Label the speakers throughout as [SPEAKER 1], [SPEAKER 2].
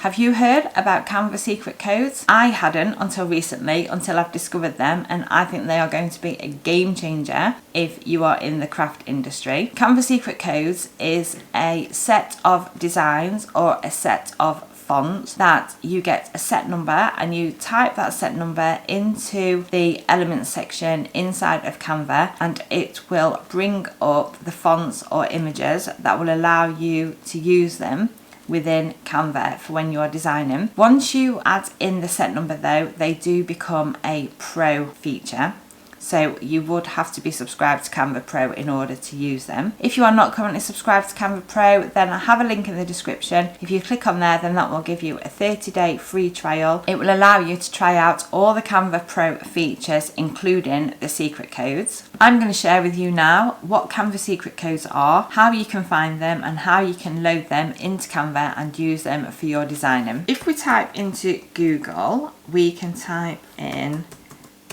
[SPEAKER 1] Have you heard about Canva Secret Codes? I hadn't until recently, until I've discovered them, and I think they are going to be a game changer if you are in the craft industry. Canva Secret Codes is a set of designs or a set of fonts that you get a set number and you type that set number into the elements section inside of Canva, and it will bring up the fonts or images that will allow you to use them within Canva for when you are designing. Once you add in the set number though, they do become a pro feature. So you would have to be subscribed to Canva Pro in order to use them. If you are not currently subscribed to Canva Pro, then I have a link in the description. If you click on there, then that will give you a 30-day free trial. It will allow you to try out all the Canva Pro features, including the secret codes. I'm going to share with you now what Canva secret codes are, how you can find them, and how you can load them into Canva and use them for your designing. If we type into Google, we can type in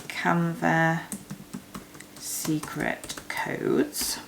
[SPEAKER 1] Canva Secret Codes.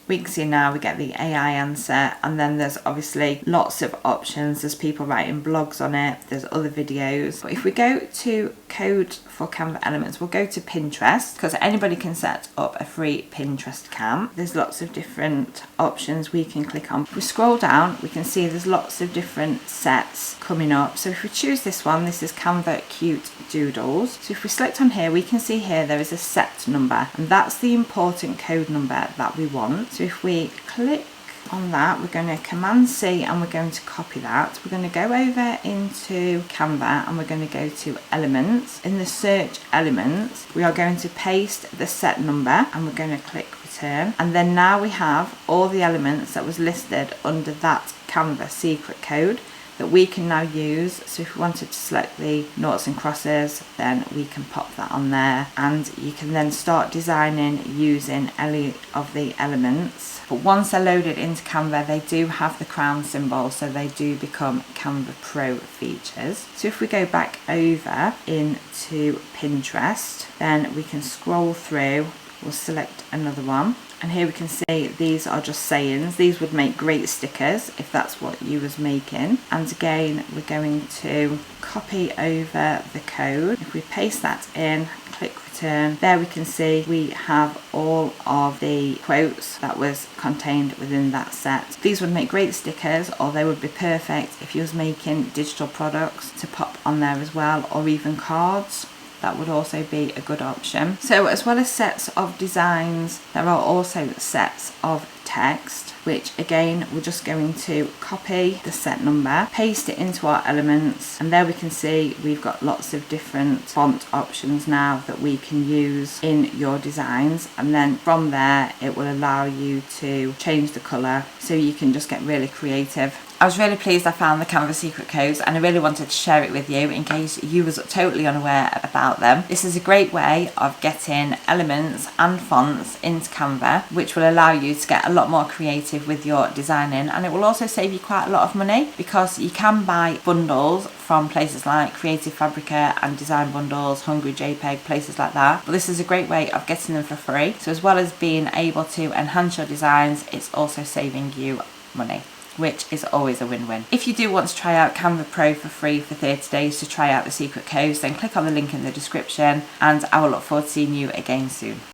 [SPEAKER 1] We can see now we get the AI answer, and then there's obviously lots of options. There's people writing blogs on it, there's other videos. But if we go to code for Canva elements, we'll go to Pinterest, because anybody can set up a free Pinterest account. There's lots of different options we can click on. If we scroll down, we can see there's lots of different sets coming up. So if we choose this one, this is Canva Cute Doodles. So if we select on here, we can see here there is a set number, and that's the important code number that we want. So if we click on that, we're going to Command C and we're going to copy that. We're going to go over into Canva and we're going to go to Elements. In the search elements, we are going to paste the set number and we're going to click Return. And then now we have all the elements that was listed under that Canva secret code that we can now use. So if we wanted to select the noughts and crosses, then we can pop that on there, and you can then start designing using any of the elements. But once they're loaded into Canva, they do have the crown symbol, so they do become Canva Pro features. So if we go back over into Pinterest, then we can scroll through, we'll select another one. And here we can see these are just sayings. These would make great stickers if that's what you was making. And again, we're going to copy over the code. If we paste that in, click Return, there we can see we have all of the quotes that was contained within that set. These would make great stickers, or they would be perfect if you was making digital products to pop on there as well, or even cards. That would also be a good option. So as well as sets of designs, there are also sets of text, which again, we're just going to copy the set number, paste it into our elements, and there we can see we've got lots of different font options now that we can use in your designs. And then from there, it will allow you to change the colour, so you can just get really creative. I was really pleased I found the Canva secret codes, and I really wanted to share it with you in case you was totally unaware about them. This is a great way of getting elements and fonts into Canva, which will allow you to get a lot more creative with your designing, and it will also save you quite a lot of money, because you can buy bundles from places like Creative Fabrica and Design Bundles, Hungry JPEG, places like that. But this is a great way of getting them for free. So as well as being able to enhance your designs, it's also saving you money, which is always a win-win. If you do want to try out Canva Pro for free for 30 days to try out the secret codes, then click on the link in the description, and I will look forward to seeing you again soon.